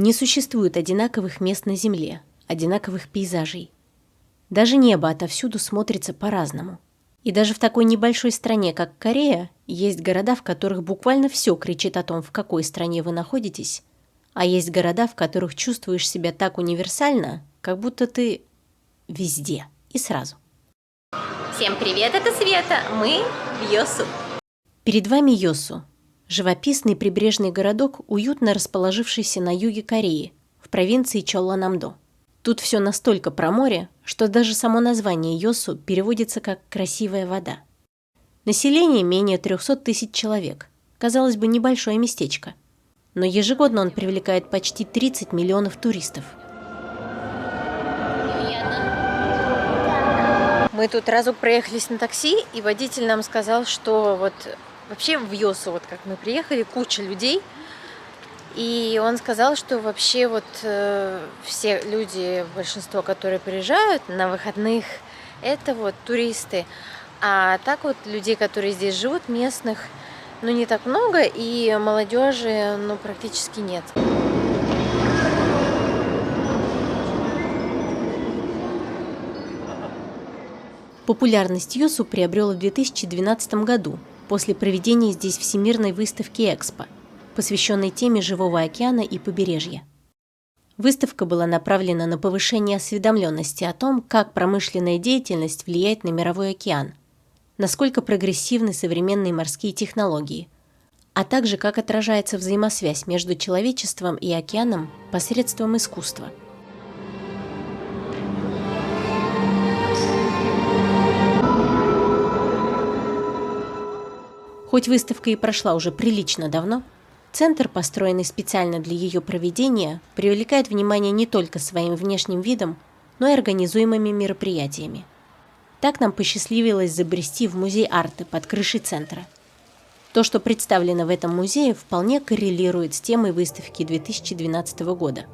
Не существует одинаковых мест на Земле, одинаковых пейзажей. Даже небо отовсюду смотрится по-разному. И даже в такой небольшой стране, как Корея, есть города, в которых буквально все кричит о том, в какой стране вы находитесь, а есть города, в которых чувствуешь себя так универсально, как будто ты везде и сразу. Всем привет, это Света, мы в Йосу. Перед вами Йосу, живописный прибрежный городок, уютно расположившийся на юге Кореи, в провинции Чолланамдо. Тут все настолько про море, что даже само название Йосу переводится как «красивая вода». Население менее 300 тысяч человек. Казалось бы, небольшое местечко. Но ежегодно он привлекает почти 30 миллионов туристов. Мы тут разок проехались на такси, и водитель нам сказал, что вот вообще в Йосу, вот как мы приехали, куча людей. И он сказал, что вообще вот все люди, большинство, которые приезжают на выходных, это вот туристы. А так вот людей, которые здесь живут, местных, ну не так много, и молодежи, ну практически нет. Популярность Йосу приобрел в 2012 году, после проведения здесь Всемирной выставки Экспо, посвященной теме живого океана и побережья. Выставка была направлена на повышение осведомленности о том, как промышленная деятельность влияет на мировой океан, насколько прогрессивны современные морские технологии, а также как отражается взаимосвязь между человечеством и океаном посредством искусства. Хоть выставка и прошла уже прилично давно, центр, построенный специально для ее проведения, привлекает внимание не только своим внешним видом, но и организуемыми мероприятиями. Так нам посчастливилось забрести в музей арты под крышей центра. То, что представлено в этом музее, вполне коррелирует с темой выставки 2012 года.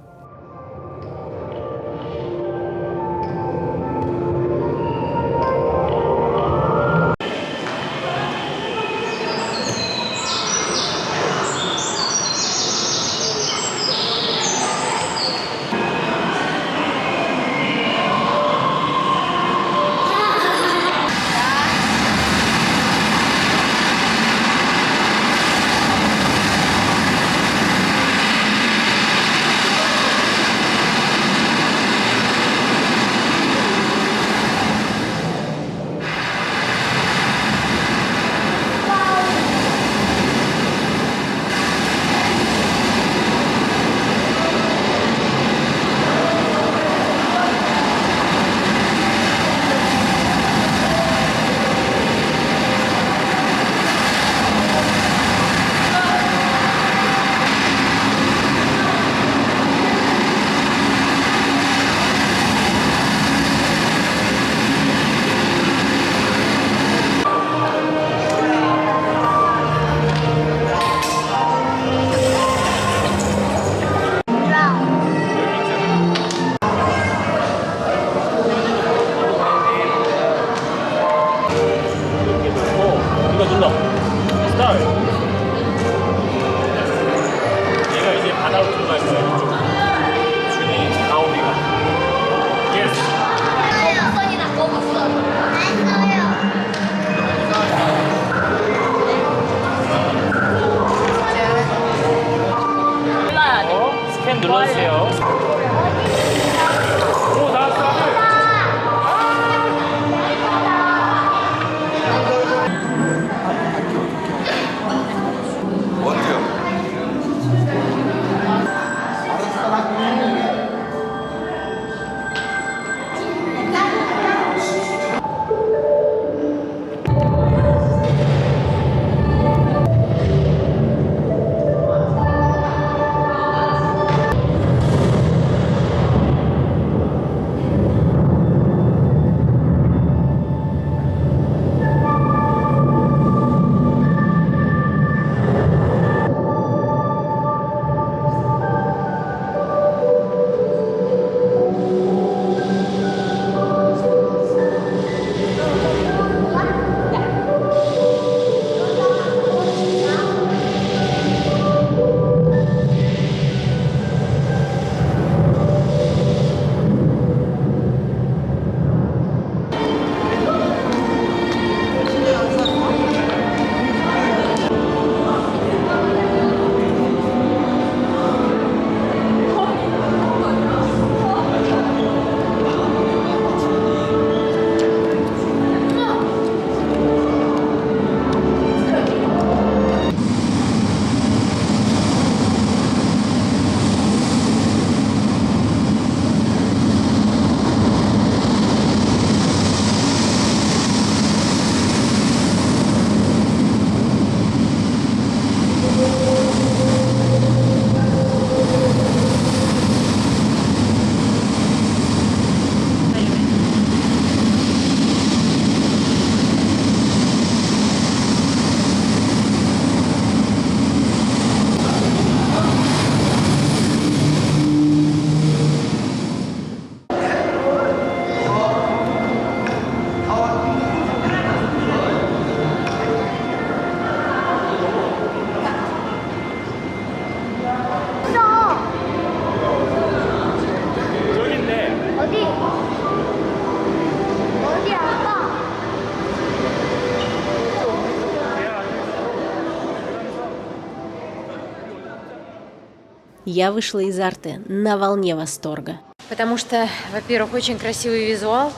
Я вышла из арты на волне восторга. Потому что, во-первых, очень красивый визуал,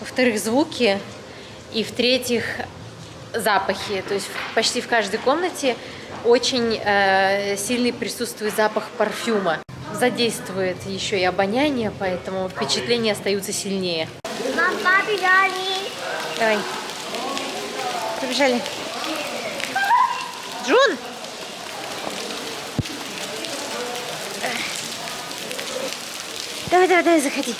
во-вторых, звуки, и в-третьих, запахи. То есть почти в каждой комнате очень сильный присутствует запах парфюма. Задействует еще и обоняние, поэтому впечатления остаются сильнее. Давай. Побежали. Джун! Давай, заходи.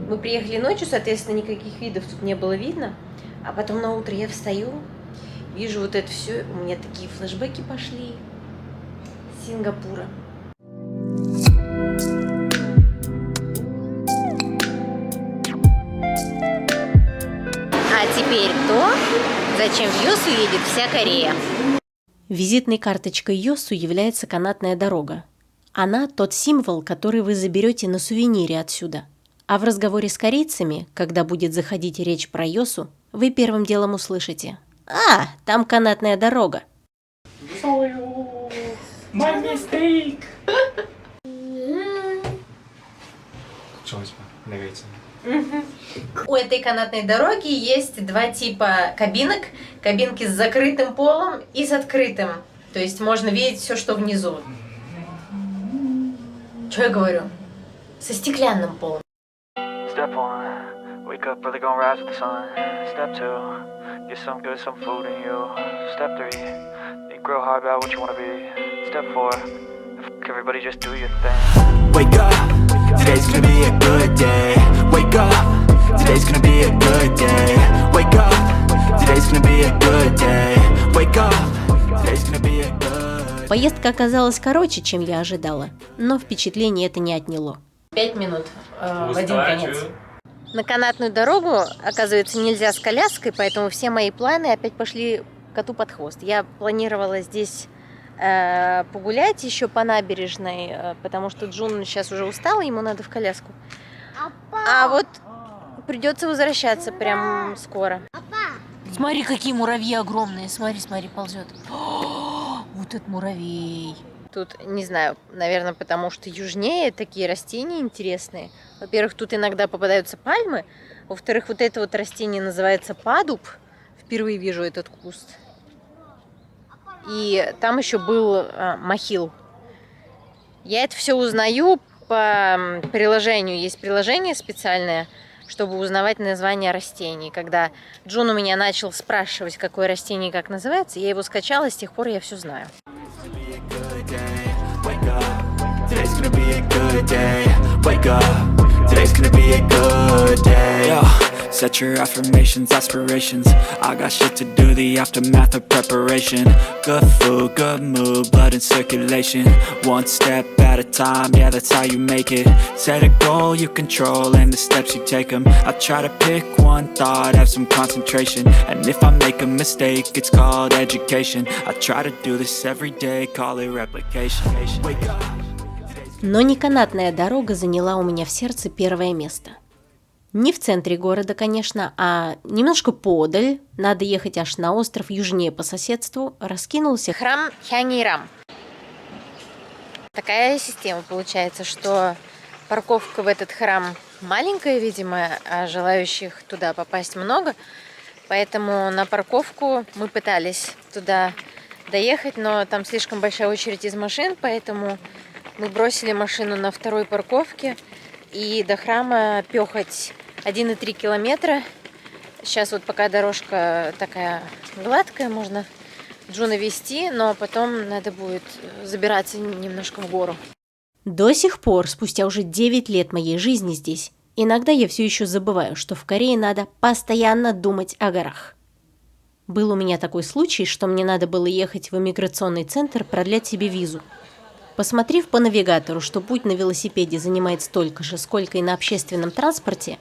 Мы приехали ночью, соответственно, никаких видов тут не было видно. А потом на утро я встаю, вижу вот это все, у меня такие флешбеки пошли с Сингапура. А теперь то, зачем в Йосу едет вся Корея. Визитной карточкой Йосу является канатная дорога. Она тот символ, который вы заберете на сувенире отсюда. А в разговоре с корейцами, когда будет заходить речь про Йосу, вы первым делом услышите: «А, там канатная дорога». My mistake. У этой канатной дороги есть два типа кабинок. Кабинки с закрытым полом и с открытым. То есть можно видеть все, что внизу. Что я говорю? Со стеклянным полом. Step 1, wake up early, gonna rise with the sun. Step 2, get some good, some food in you. Step 3, think real hard about what you wanna be. Step 4, everybody just do your thing. Wake up, today's gonna be a good day. Wake up, today's gonna be a good day. Wake up, today's gonna be a good day. Wake up, today's gonna be a good. Поездка оказалась короче, чем я ожидала, но впечатление это не отняло. 5 минут в один конец. На канатную дорогу, оказывается, нельзя с коляской, поэтому все мои планы опять пошли коту под хвост. Я планировала здесь погулять еще по набережной, потому что Джун сейчас уже устал, ему надо в коляску. А вот придется возвращаться прям скоро. Смотри, какие муравьи огромные. Смотри, ползет. Вот этот муравей. Тут, не знаю, наверное, потому что южнее такие растения интересные. Во-первых, тут иногда попадаются пальмы. Во-вторых, вот это вот растение называется падуб. Впервые вижу этот куст. И там еще был махил. Я это все узнаю по приложению. Есть приложение специальное, чтобы узнавать название растений. Когда Джун у меня начал спрашивать, какое растение и как называется, я его скачала, с тех пор я все знаю. Today's gonna be a good day. Wake up, today's gonna be a good day. Yo, set your affirmations, aspirations. I got shit to do, the aftermath of preparation. Good food, good mood, blood in circulation. One step at a time, yeah, that's how you make it. Set a goal you control and the steps you take them. I try to pick one thought, have some concentration. And if I make a mistake, it's called education. I try to do this every day, call it replication. Wake up. Но не канатная дорога заняла у меня в сердце первое место. Не в центре города, конечно, а немножко подаль, надо ехать аж на остров южнее по соседству, раскинулся храм Хянирам. Такая система получается, что парковка в этот храм маленькая, видимо, а желающих туда попасть много. Поэтому на парковку мы пытались туда доехать, но там слишком большая очередь из машин, поэтому мы бросили машину на второй парковке, и до храма пехать 1,3 километра. Сейчас вот пока дорожка такая гладкая, можно Джуна везти, но потом надо будет забираться немножко в гору. До сих пор, спустя уже 9 лет моей жизни здесь, иногда я все еще забываю, что в Корее надо постоянно думать о горах. Был у меня такой случай, что мне надо было ехать в иммиграционный центр продлять себе визу. Посмотрев по навигатору, что путь на велосипеде занимает столько же, сколько и на общественном транспорте,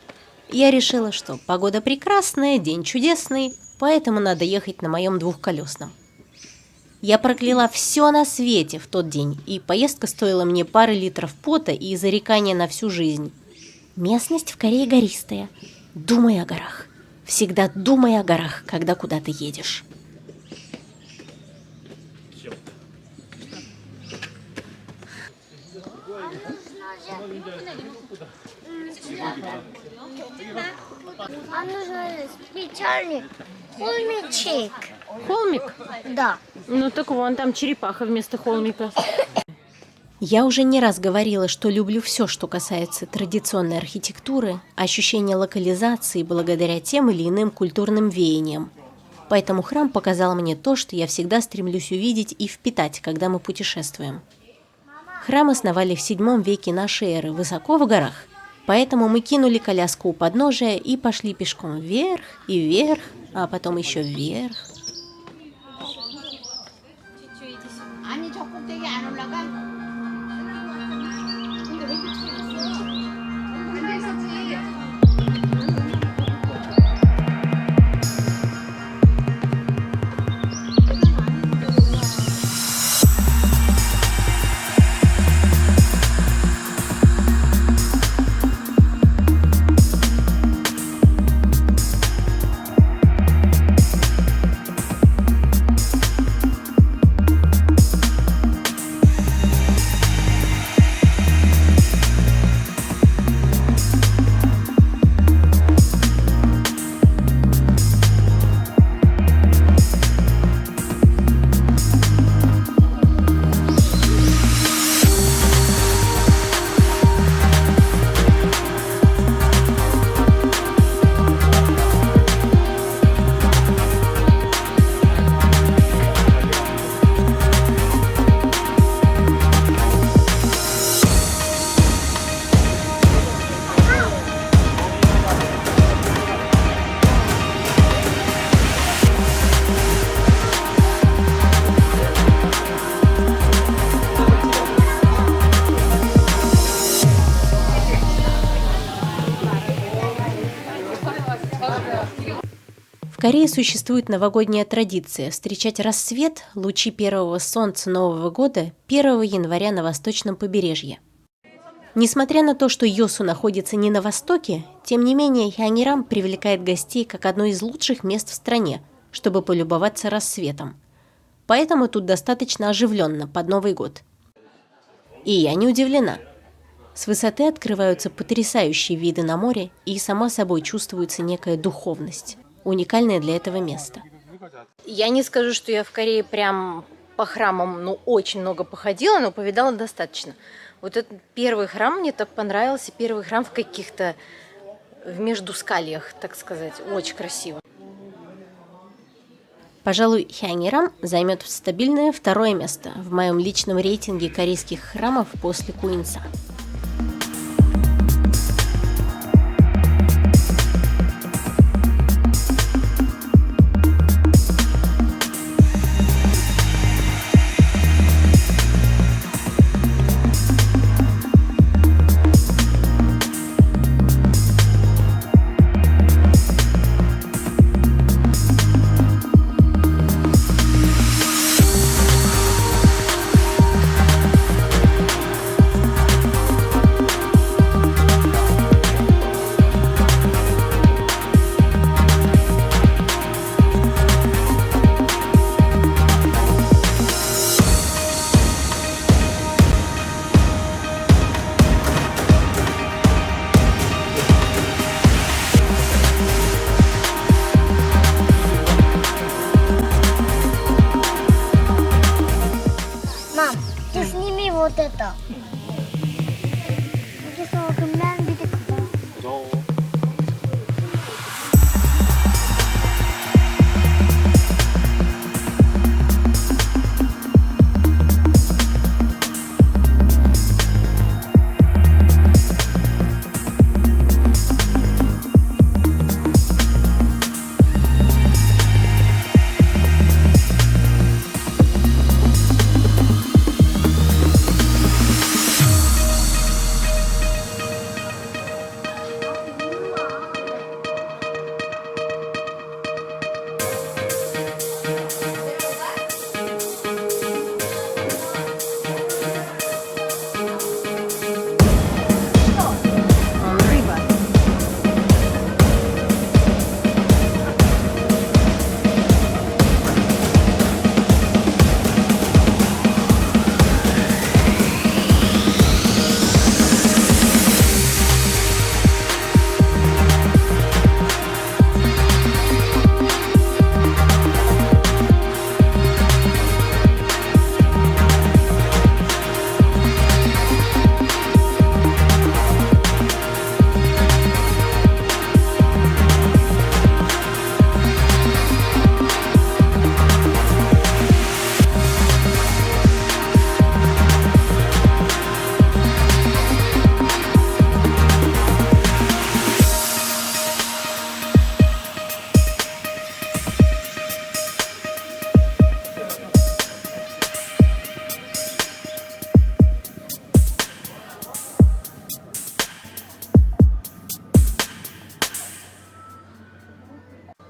я решила, что погода прекрасная, день чудесный, поэтому надо ехать на моем двухколесном. Я прокляла все на свете в тот день, и поездка стоила мне пары литров пота и зарекания на всю жизнь. Местность в Корее гористая. Думай о горах. Всегда думай о горах, когда куда-то едешь. А нужен специальный холмичек. Холмик? Да. Ну так вон там черепаха вместо холмика. Я уже не раз говорила, что люблю все, что касается традиционной архитектуры, ощущения локализации благодаря тем или иным культурным веяниям. Поэтому храм показал мне то, что я всегда стремлюсь увидеть и впитать, когда мы путешествуем. Храм основали в VII веке нашей эры, высоко в горах. Поэтому мы кинули коляску у подножия и пошли пешком вверх и вверх, а потом еще вверх. В Корее существует новогодняя традиция встречать рассвет, лучи первого солнца Нового года 1 января на восточном побережье. Несмотря на то, что Йосу находится не на востоке, тем не менее Хёнгирам привлекает гостей как одно из лучших мест в стране, чтобы полюбоваться рассветом. Поэтому тут достаточно оживленно под Новый год. И я не удивлена. С высоты открываются потрясающие виды на море, и само собой чувствуется некая духовность, уникальная для этого места. Я не скажу, что я в Корее прям по храмам, очень много походила, но повидала достаточно. Вот этот первый храм мне так понравился, первый храм в каких-то в междускальях, так сказать, очень красиво. Пожалуй, Хёнгирам займет стабильное 2-е место в моем личном рейтинге корейских храмов после Куинса. Мам, ты сними вот это.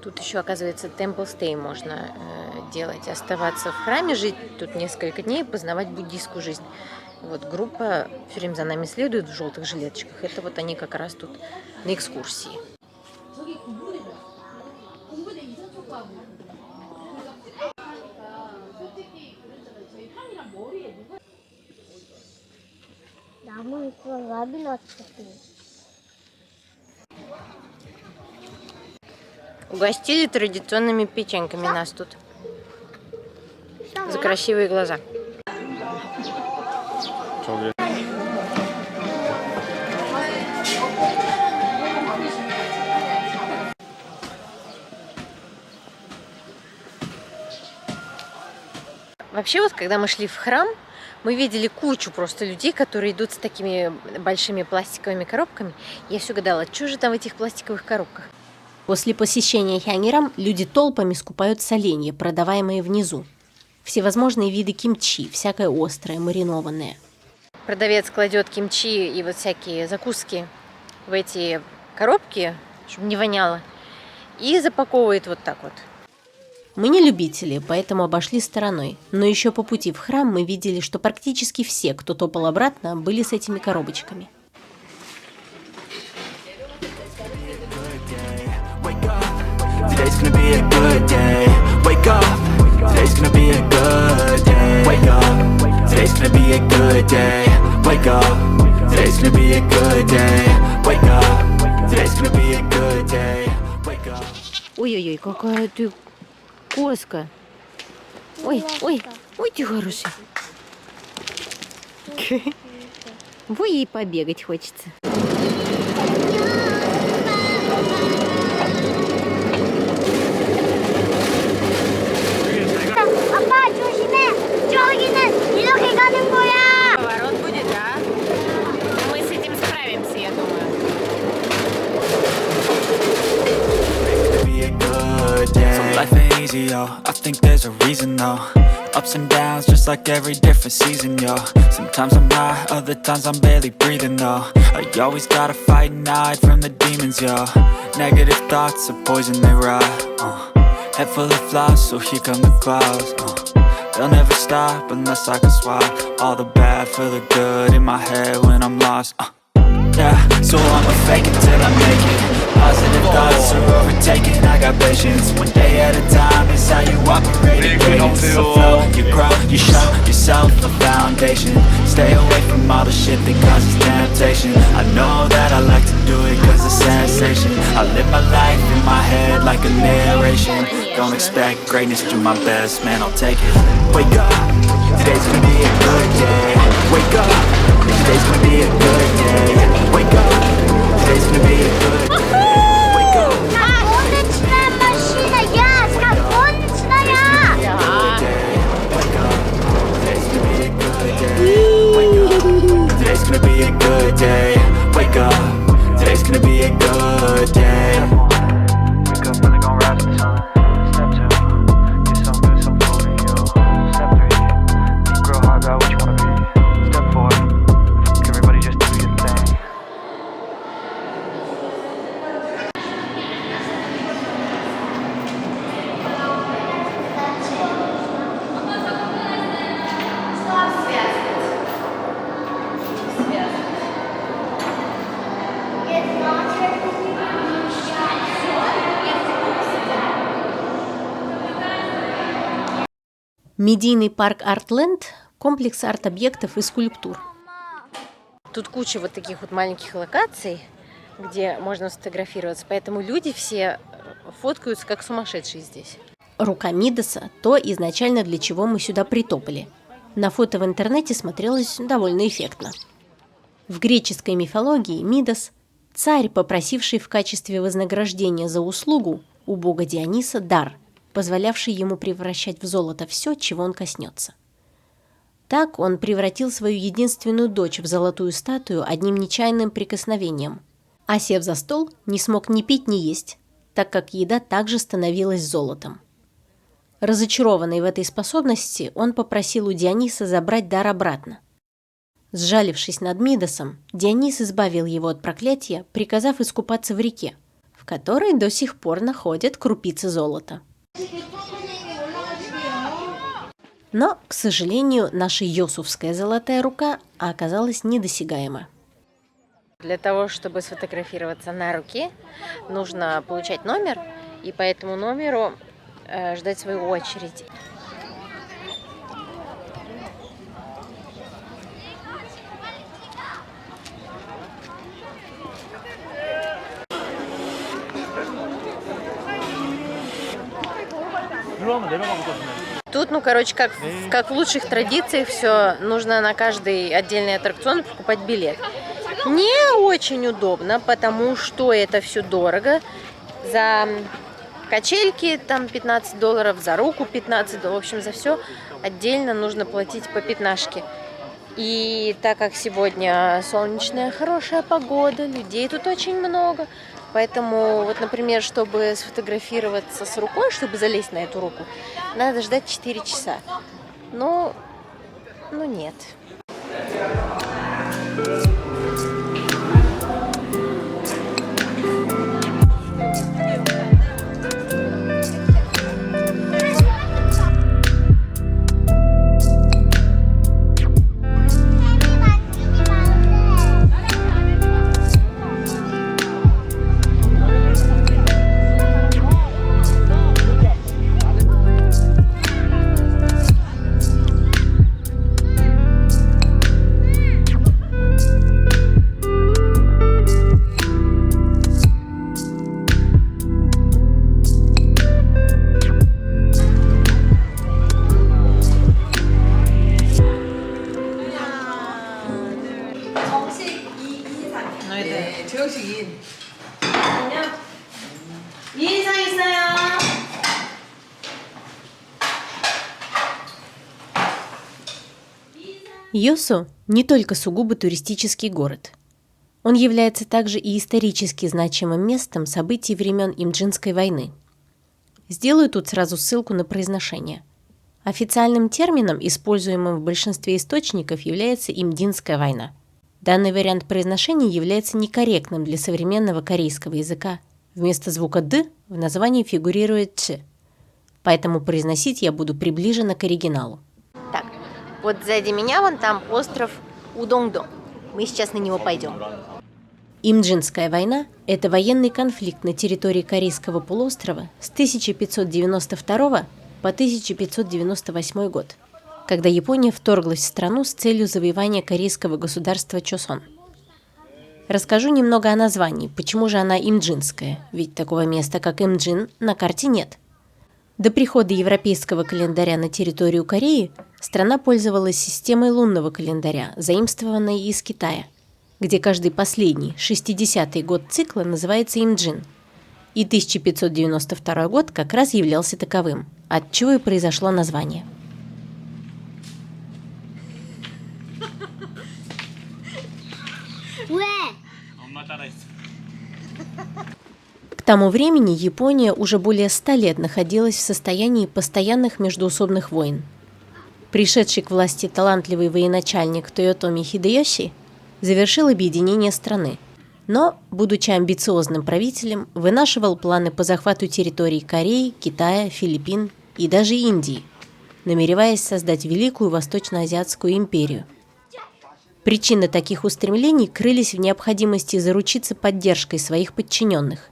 Тут еще, оказывается, temple stay можно делать, оставаться в храме, жить тут несколько дней, познавать буддийскую жизнь. Вот группа все время за нами следует в желтых жилеточках. Это вот они как раз тут на экскурсии. Угостили традиционными печеньками нас тут. За красивые глаза. Вообще вот, когда мы шли в храм, мы видели кучу просто людей, которые идут с такими большими пластиковыми коробками. Я все гадала, что же там в этих пластиковых коробках? После посещения Хянирам люди толпами скупают соленья, продаваемые внизу. Всевозможные виды кимчи, всякое острое, маринованное. Продавец кладет кимчи и вот всякие закуски в эти коробки, чтобы не воняло, и запаковывает вот так вот. Мы не любители, поэтому обошли стороной. Но еще по пути в храм мы видели, что практически все, кто топал обратно, были с этими коробочками. Today's gonna be a good day. Wake up. Today's gonna be a good day. Wake up. Today's gonna be a good day. Wake up. Today's gonna be a good day. Wake up. Today's gonna be a good day. Wake up. Ой-ой-ой, какая ты коска. Ой, ой, ой, ты хороший. Ой, ей побегать хочется. 아빠 조심해. 저기는 이렇게 가는 거야. Поворот будет, да? Мы с этим справимся, я думаю. So life ain't easy, yo. I think there's a reason, though. Ups and downs, just like every different season, yo. Sometimes I'm high, other times I'm barely breathing, though. I always gotta fight and hide from the demons, yo. Negative thoughts are poison, they rot. Head full of flies, so here come the clouds. They'll never stop unless I can swap all the bad for the good in my head when I'm lost. Yeah, so I'ma fake it till I make it. Positive thoughts are overtaken. I got patience. One day at a time is how you operate. So flow, you grow, you show yourself a foundation. Stay away from all the shit that causes temptation. I know that I like to do it cause it's sensation. I live my life in my head like a narration. Don't expect greatness, do my best, man, I'll take it. Wake up, today's gonna be a good day. Wake up, today's gonna be a good day. Wake up, today's gonna be a good day. Wake up. 가본치나 마시나 야, 가본치나야. Wake up, today's gonna be a good day. Wake up, today's gonna be a good day. Wake up, today's gonna be a good day. Wake up, really gonna rise with the sun. Step 2, get some good, some food in you. Step 3, think real hard about what you wanna be. Step 4, everybody just do your thing. Медийный парк Артленд – комплекс арт-объектов и скульптур. Тут куча вот таких вот маленьких локаций, где можно сфотографироваться, поэтому люди все фоткаются как сумасшедшие здесь. Рука Мидаса – то изначально для чего мы сюда притопали. На фото в интернете смотрелось довольно эффектно. В греческой мифологии Мидас – царь, попросивший в качестве вознаграждения за услугу у бога Диониса дар, позволявший ему превращать в золото все, чего он коснется. Так он превратил свою единственную дочь в золотую статую одним нечаянным прикосновением, а сев за стол, не смог ни пить, ни есть, так как еда также становилась золотом. Разочарованный в этой способности, он попросил у Диониса забрать дар обратно. Сжалившись над Мидасом, Дионис избавил его от проклятия, приказав искупаться в реке, в в которой до сих пор находят крупицы золота. Но, к сожалению, наша йосуфская золотая рука оказалась недосягаема. Для того, чтобы сфотографироваться на руке, нужно получать номер, и по этому номеру ждать свою очередь. Тут, как в лучших традициях, все нужно на каждый отдельный аттракцион покупать билет. Не очень удобно, потому что это все дорого. За качельки там $15, за руку $15, в общем, за все отдельно нужно платить по 15. И так как сегодня солнечная, хорошая погода, людей тут очень много, поэтому, вот, например, чтобы сфотографироваться с рукой, чтобы залезть на эту руку, надо ждать 4 часа. Ну нет. Йосу не только сугубо туристический город. Он является также и исторически значимым местом событий времен Имджинской войны. Сделаю тут сразу ссылку на произношение. Официальным термином, используемым в большинстве источников, является Имдинская война. Данный вариант произношения является некорректным для современного корейского языка. Вместо звука «д» в названии фигурирует «ч», поэтому произносить я буду приближенно к оригиналу. Так, вот сзади меня вон там остров Удонгдо. Мы сейчас на него пойдем. Имджинская война – это военный конфликт на территории Корейского полуострова с 1592 по 1598 год, когда Япония вторглась в страну с целью завоевания корейского государства Чосон. Расскажу немного о названии, почему же она имджинская, ведь такого места, как Имджин, на карте нет. До прихода европейского календаря на территорию Кореи страна пользовалась системой лунного календаря, заимствованной из Китая, где каждый последний, 60-й год цикла называется Имджин. И 1592 год как раз являлся таковым, отчего и произошло название. К тому времени Япония уже более 100 лет находилась в состоянии постоянных междоусобных войн. Пришедший к власти талантливый военачальник Тойотоми Хидеёси завершил объединение страны, но, будучи амбициозным правителем, вынашивал планы по захвату территорий Кореи, Китая, Филиппин и даже Индии, намереваясь создать Великую Восточно-Азиатскую империю. Причины таких устремлений крылись в необходимости заручиться поддержкой своих подчиненных,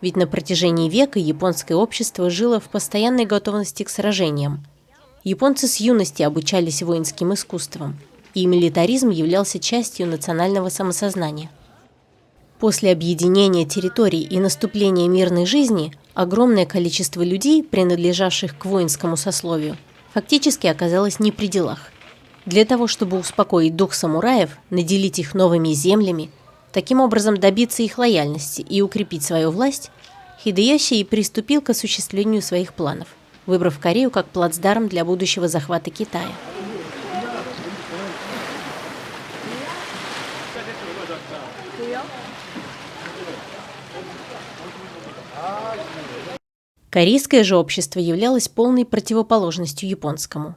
ведь на протяжении века японское общество жило в постоянной готовности к сражениям. Японцы с юности обучались воинским искусствам, и милитаризм являлся частью национального самосознания. После объединения территорий и наступления мирной жизни огромное количество людей, принадлежавших к воинскому сословию, фактически оказалось не при делах. Для того, чтобы успокоить дух самураев, наделить их новыми землями, таким образом добиться их лояльности и укрепить свою власть, Хидеёси и приступил к осуществлению своих планов, выбрав Корею как плацдарм для будущего захвата Китая. Корейское же общество являлось полной противоположностью японскому.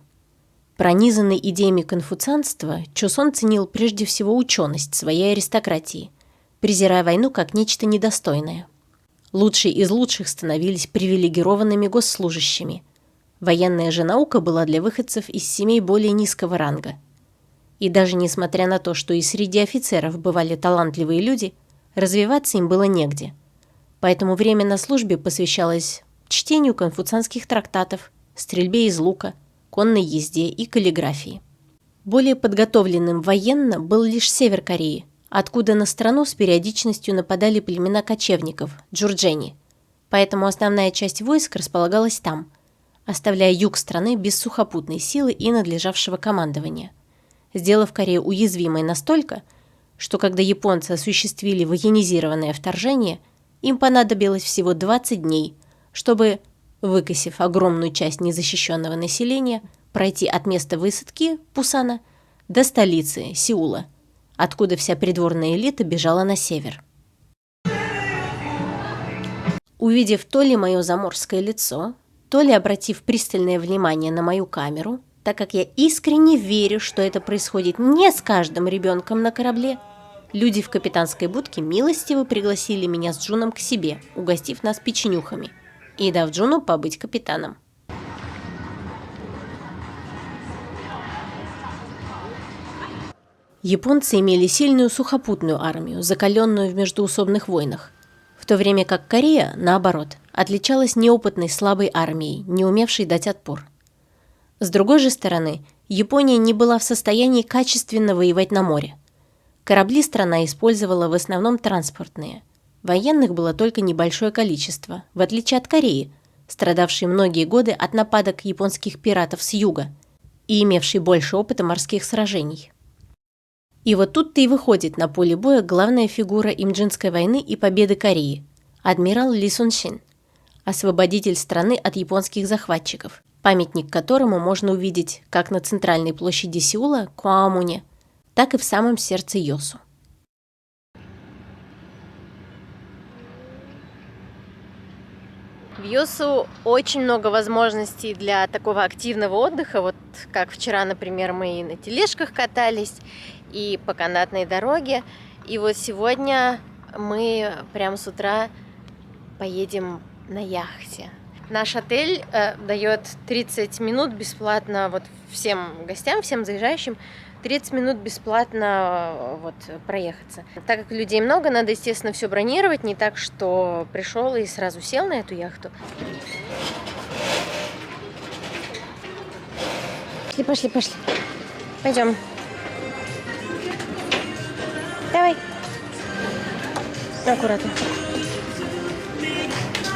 Пронизанный идеями конфуцианства, Чосон ценил прежде всего ученость своей аристократии, презирая войну как нечто недостойное. Лучшие из лучших становились привилегированными госслужащими. Военная же наука была для выходцев из семей более низкого ранга. И даже несмотря на то, что и среди офицеров бывали талантливые люди, развиваться им было негде. Поэтому время на службе посвящалось чтению конфуцианских трактатов, стрельбе из лука, конной езде и каллиграфии. Более подготовленным военно был лишь север Кореи, откуда на страну с периодичностью нападали племена кочевников – джурджени. Поэтому основная часть войск располагалась там, оставляя юг страны без сухопутной силы и надлежавшего командования, сделав Корею уязвимой настолько, что когда японцы осуществили военизированное вторжение, им понадобилось всего 20 дней, чтобы, выкосив огромную часть незащищенного населения, пройти от места высадки Пусана до столицы Сеула, откуда вся придворная элита бежала на север. Увидев то ли мое заморское лицо, то ли обратив пристальное внимание на мою камеру, так как я искренне верю, что это происходит не с каждым ребенком на корабле, люди в капитанской будке милостиво пригласили меня с Джуном к себе, угостив нас печенюхами и дав Джуну побыть капитаном. Японцы имели сильную сухопутную армию, закаленную в междоусобных войнах, в то время как Корея, наоборот, отличалась неопытной слабой армией, не умевшей дать отпор. С другой же стороны, Япония не была в состоянии качественно воевать на море. Корабли страна использовала в основном транспортные. Военных было только небольшое количество, в отличие от Кореи, страдавшей многие годы от нападок японских пиратов с юга и имевшей больше опыта морских сражений. И вот тут-то и выходит на поле боя главная фигура Имджинской войны и победы Кореи – адмирал Ли Сун Син, освободитель страны от японских захватчиков, памятник которому можно увидеть как на центральной площади Сеула, Куаомуне, так и в самом сердце Йосу. В Йосу очень много возможностей для такого активного отдыха, вот как вчера, например, мы и на тележках катались, и по канатной дороге, и вот сегодня мы прямо с утра поедем на яхте. Наш отель дает 30 минут бесплатно вот всем гостям, всем заезжающим, 30 минут бесплатно вот проехаться. Так как людей много, надо, естественно, все бронировать, не так, что пришел и сразу сел на эту яхту. Пошли. Пойдем. Давай. Аккуратно.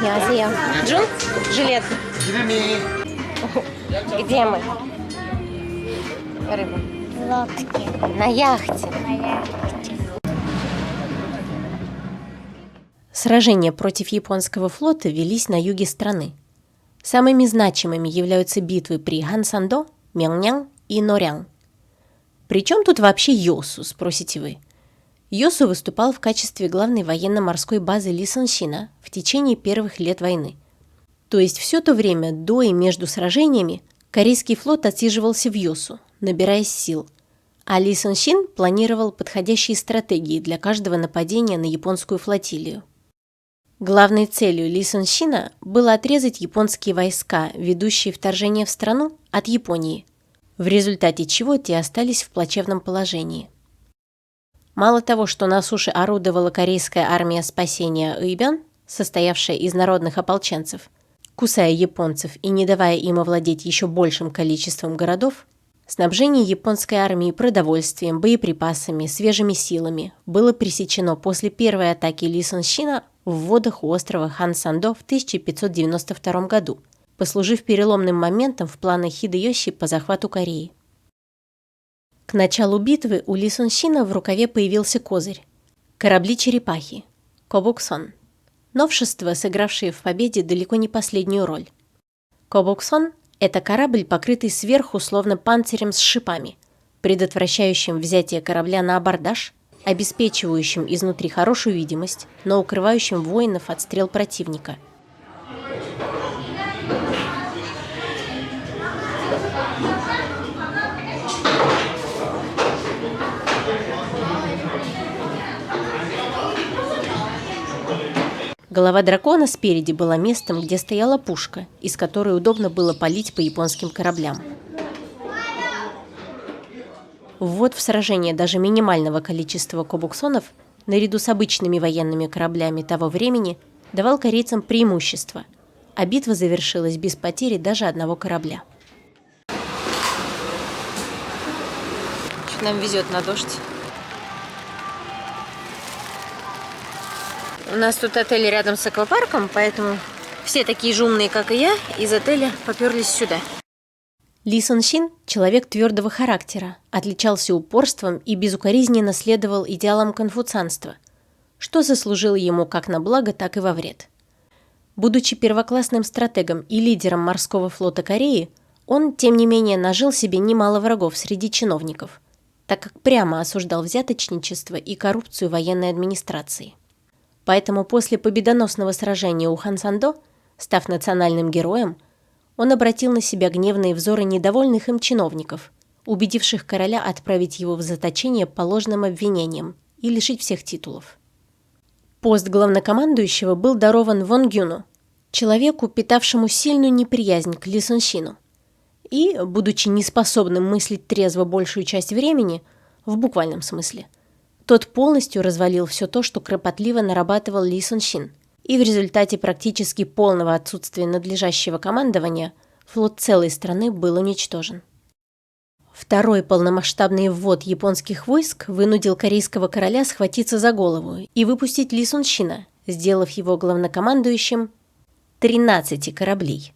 Ясия. Джун, жилет. Где мы? Рыба. лодке. На яхте. Сражения против японского флота велись на юге страны. Самыми значимыми являются битвы при Хансандо, Мяньян и Норян. Причем тут вообще Йосу, спросите вы? Йосу выступал в качестве главной военно-морской базы Ли Сун Сина в течение первых лет войны. То есть все то время до и между сражениями корейский флот отсиживался в Йосу, набираясь сил, а Ли Сун Син планировал подходящие стратегии для каждого нападения на японскую флотилию. Главной целью Ли Сун Сина было отрезать японские войска, ведущие вторжение в страну, от Японии, в результате чего те остались в плачевном положении. Мало того, что на суше орудовала корейская армия спасения Ыйбён, состоявшая из народных ополченцев, кусая японцев и не давая им овладеть еще большим количеством городов, снабжение японской армии продовольствием, боеприпасами, свежими силами было пресечено после первой атаки Ли Сун Сина в водах у острова Хан-Сандо в 1592 году, послужив переломным моментом в планах Хидэёси по захвату Кореи. К началу битвы у Ли Сун Сина в рукаве появился козырь – корабли-черепахи – Кобуксон, новшество, сыгравшее в победе далеко не последнюю роль. Кобуксон – это корабль, покрытый сверху словно панцирем с шипами, предотвращающим взятие корабля на абордаж, обеспечивающим изнутри хорошую видимость, но укрывающим воинов от стрел противника. Голова дракона спереди была местом, где стояла пушка, из которой удобно было палить по японским кораблям. Ввод в сражение даже минимального количества кобуксонов, наряду с обычными военными кораблями того времени, давал корейцам преимущество, а битва завершилась без потери даже одного корабля. Нам везет на дождь. У нас тут отель рядом с аквапарком, поэтому все такие же умные, как и я, из отеля поперлись сюда. Ли Сон Син – человек твердого характера, отличался упорством и безукоризненно следовал идеалам конфуцианства, что заслужило ему как на благо, так и во вред. Будучи первоклассным стратегом и лидером морского флота Кореи, он, тем не менее, нажил себе немало врагов среди чиновников, так как прямо осуждал взяточничество и коррупцию военной администрации. Поэтому после победоносного сражения у Хансандо, став национальным героем, он обратил на себя гневные взоры недовольных им чиновников, убедивших короля отправить его в заточение по ложным обвинениям и лишить всех титулов. Пост главнокомандующего был дарован Вон Гюну, человеку, питавшему сильную неприязнь к Ли Сон Сину, и, будучи неспособным мыслить трезво большую часть времени, в буквальном смысле, тот полностью развалил все то, что кропотливо нарабатывал Ли Сон Син, и в результате практически полного отсутствия надлежащего командования флот целой страны был уничтожен. Второй полномасштабный ввод японских войск вынудил корейского короля схватиться за голову и выпустить Ли Сон Сина, сделав его главнокомандующим 13 кораблей.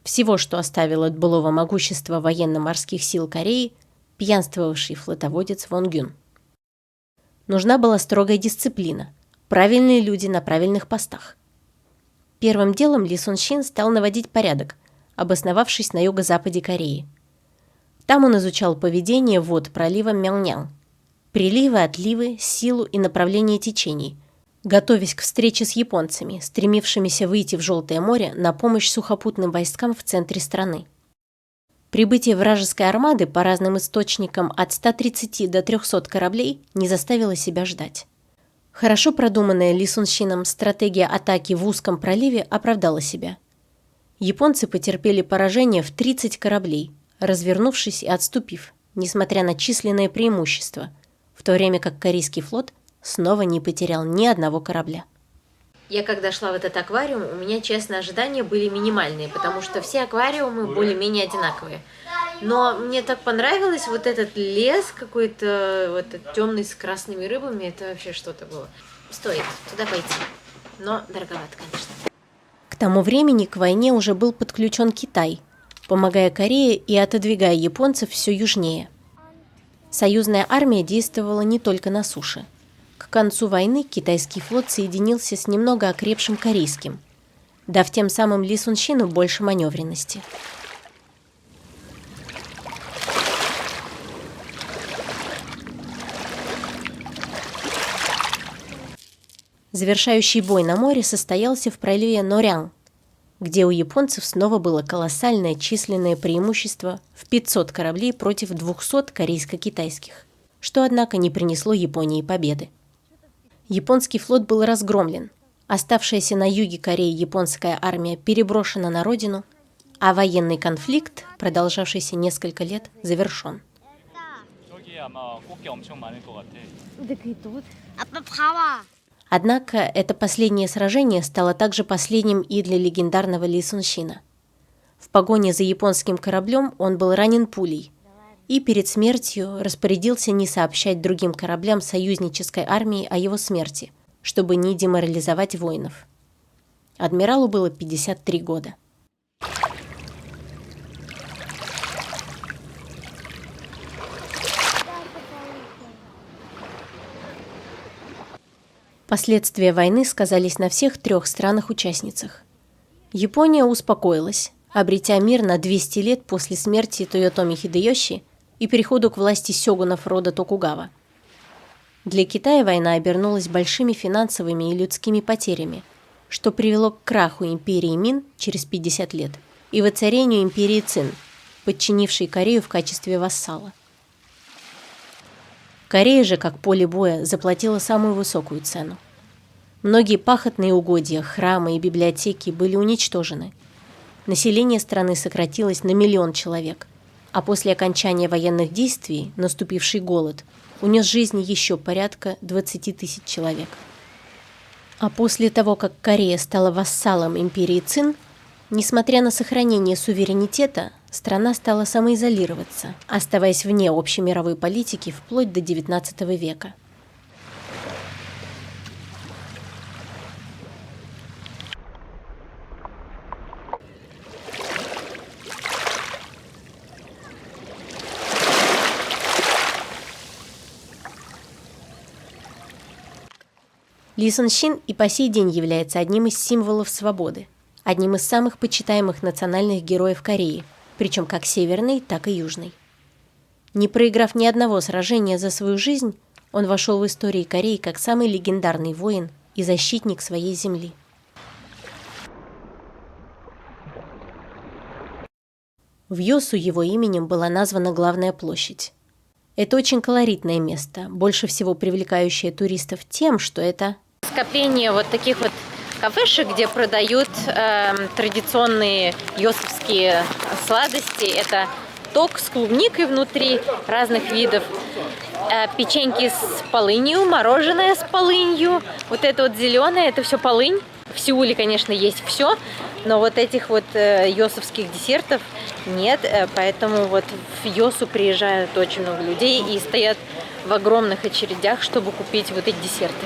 Всего, что оставил от былого могущества военно-морских сил Кореи пьянствовавший флотоводец Вон Гюн. Нужна была строгая дисциплина, правильные люди на правильных постах. Первым делом Ли Сон Син стал наводить порядок, обосновавшись на юго-западе Кореи. Там он изучал поведение вод пролива Мяньян, приливы, отливы, силу и направление течений, готовясь к встрече с японцами, стремившимися выйти в Желтое море на помощь сухопутным войскам в центре страны. Прибытие вражеской армады по разным источникам от 130 до 300 кораблей не заставило себя ждать. Хорошо продуманная Ли Сон Сином стратегия атаки в узком проливе оправдала себя. Японцы потерпели поражение в 30 кораблей, развернувшись и отступив, несмотря на численное преимущество, в то время как корейский флот снова не потерял ни одного корабля. Я когда шла в этот аквариум, у меня, честно, ожидания были минимальные, потому что все аквариумы более-менее одинаковые. Но мне так понравилось вот этот лес какой-то, вот этот темный с красными рыбами, это вообще что-то было. Стоит туда пойти, но дороговато, конечно. К тому времени к войне уже был подключен Китай, помогая Корее и отодвигая японцев все южнее. Союзная армия действовала не только на суше. К концу войны китайский флот соединился с немного окрепшим корейским, дав тем самым Ли Сон Сину больше маневренности. Завершающий бой на море состоялся в проливе Норян, где у японцев снова было колоссальное численное преимущество в 500 кораблей против 200 корейско-китайских, что, однако, не принесло Японии победы. Японский флот был разгромлен, оставшаяся на юге Кореи японская армия переброшена на родину, а военный конфликт, продолжавшийся несколько лет, завершен. Однако это последнее сражение стало также последним и для легендарного Ли Сон Сина. В погоне за японским кораблем он был ранен пулей и перед смертью распорядился не сообщать другим кораблям союзнической армии о его смерти, чтобы не деморализовать воинов. Адмиралу было 53 года. Последствия войны сказались на всех 3 странах-участницах. Япония успокоилась, обретя мир на 200 лет после смерти Тойотоми Хидэёси и переходу к власти сёгунов рода Токугава. Для Китая война обернулась большими финансовыми и людскими потерями, что привело к краху империи Мин через 50 лет и воцарению империи Цин, подчинившей Корею в качестве вассала. Корея же, как поле боя, заплатила самую высокую цену. Многие пахотные угодья, храмы и библиотеки были уничтожены. Население страны сократилось на 1 миллион человек, а после окончания военных действий наступивший голод унес жизни еще порядка 20 тысяч человек. А после того, как Корея стала вассалом империи Цин, несмотря на сохранение суверенитета, страна стала самоизолироваться, оставаясь вне общемировой политики вплоть до XIX века. Ли Сэн Син и по сей день является одним из символов свободы, одним из самых почитаемых национальных героев Кореи, причем как северной, так и южной. Не проиграв ни одного сражения за свою жизнь, он вошел в историю Кореи как самый легендарный воин и защитник своей земли. В Йосу его именем была названа главная площадь. Это очень колоритное место, больше всего привлекающее туристов тем, что это скопление вот таких вот кафешек, где продают традиционные йосовские сладости. Это ток с клубникой внутри разных видов, печеньки с полынью, мороженое с полынью. Вот это вот зеленое, это все полынь. В Сеуле, конечно, есть все, но вот этих вот йосовских десертов нет, поэтому вот в Йосу приезжают очень много людей и стоят в огромных очередях, чтобы купить вот эти десерты.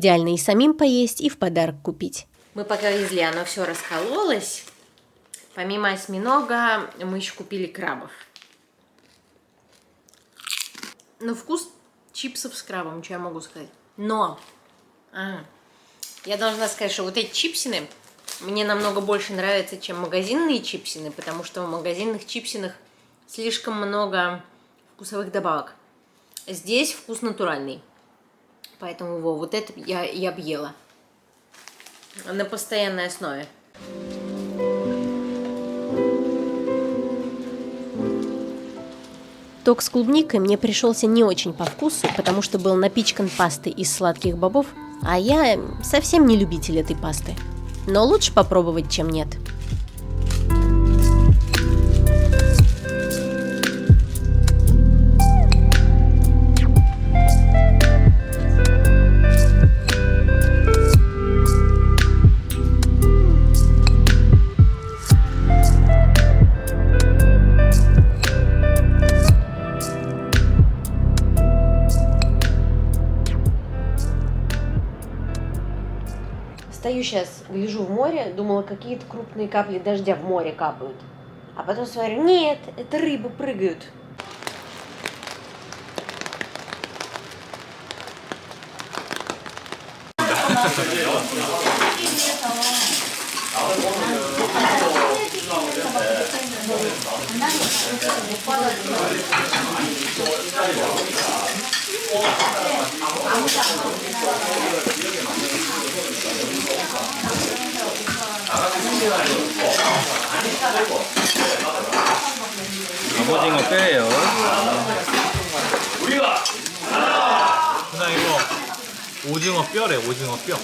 идеально и самим поесть, и в подарок купить. Мы пока везли, оно все раскололось. Помимо осьминога мы еще купили крабов. Ну, вкус чипсов с крабом, что я могу сказать. Но я должна сказать, что вот эти чипсины мне намного больше нравятся, чем магазинные чипсины, потому что в магазинных чипсинах слишком много вкусовых добавок. Здесь вкус натуральный. Поэтому вот это я бы ела на постоянной основе. Ток с клубникой мне пришелся не очень по вкусу, потому что был напичкан пастой из сладких бобов, а я совсем не любитель этой пасты. Но лучше попробовать, чем нет. Стою сейчас, гляжу в море, думала, какие-то крупные капли дождя в море капают. А потом смотрю, нет, это рыбы прыгают. 갑오징어 뼈예요. 그냥 이거 오징어 뼈래, 오징어 뼈.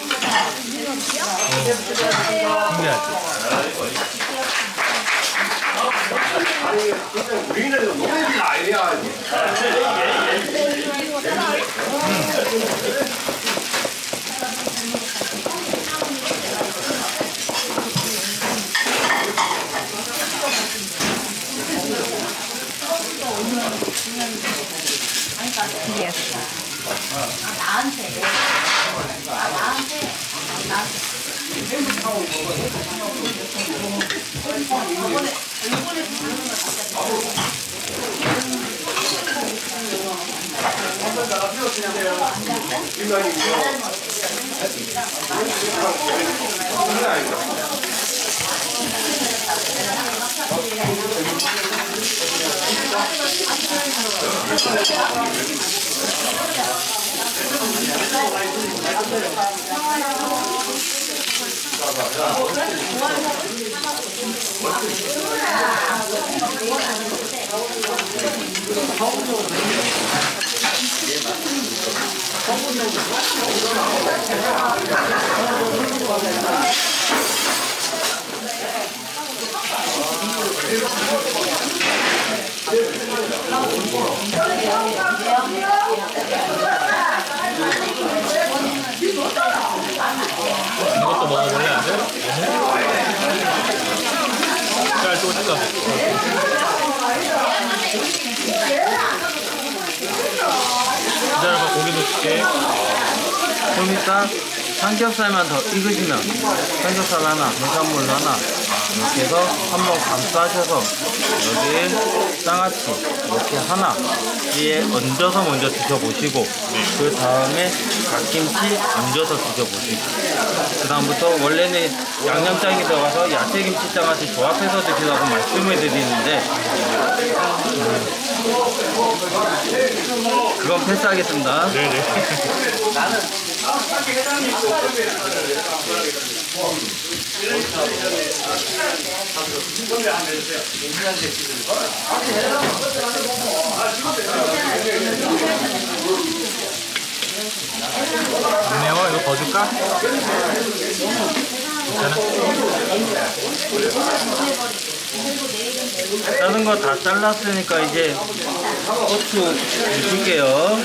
신기하지? 이것도 먹어볼래, 안 돼? 짤 또 찍어. 기다려봐, 고기도 줄게. 좀 이따 삼겹살만 더 익으시면 삼겹살 하나, 해산물 하나 이렇게 해서 한번 감싸셔서 여기 장아찌 이렇게 하나 위에 얹어서 먼저 드셔보시고 그 다음에 갓김치 얹어서 드셔보시고 그 다음부터 원래는 양념장이 들어가서 야채김치 장아찌 조합해서 드시라고 말씀을 드리는데 그건 패스하겠습니다. 네네. 안 매워? 이거 더 줄까? 괜찮아? 다른 거 다 잘랐으니까 이제 고추 드실게요.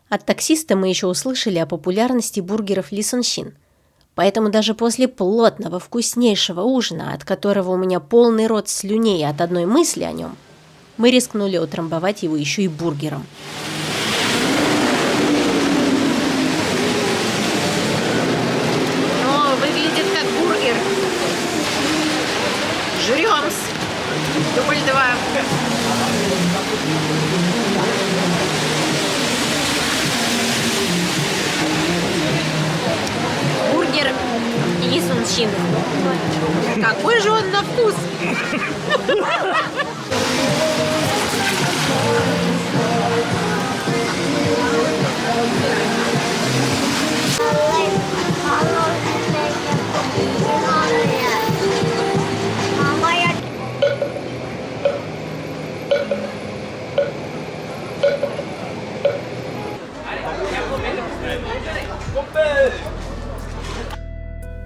От таксиста мы еще услышали о популярности бургеров Ли Сон Син. Поэтому даже после плотного, вкуснейшего ужина, от которого у меня полный рот слюней от одной мысли о нем, мы рискнули утрамбовать его еще и бургером. Но выглядит как бургер. Жрём-с. Дубль 2. Бургер Ли Сон Син. Какой же он на вкус!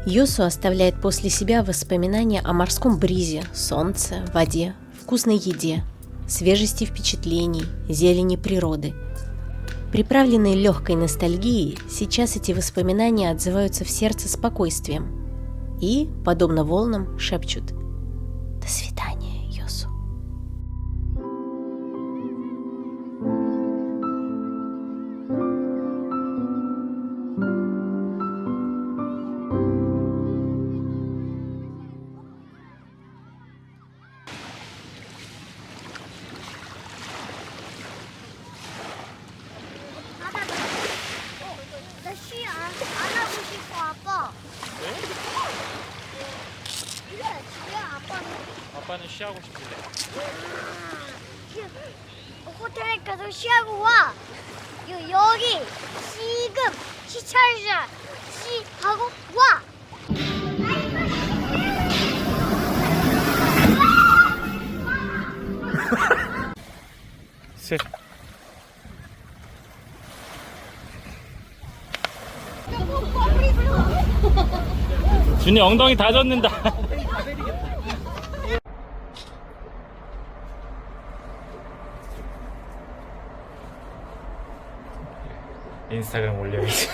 Йосу оставляет после себя воспоминания о морском бризе, солнце, воде, вкусной еде, свежести впечатлений, зелени природы. Приправленные легкой ностальгией, сейчас эти воспоминания отзываются в сердце спокойствием и, подобно волнам, шепчут: «До свидания, Йосу». 나 시 안 하고 싶어, 아빠. 그래, 집에 아빠는 아빠는 쉬하고 싶은데. 호텔에 가서 쉬하고 와. 여기 지금 시찰자 시하고 와. 셋. 준이 엉덩이 다 젖는다. 인스타그램 올려야지.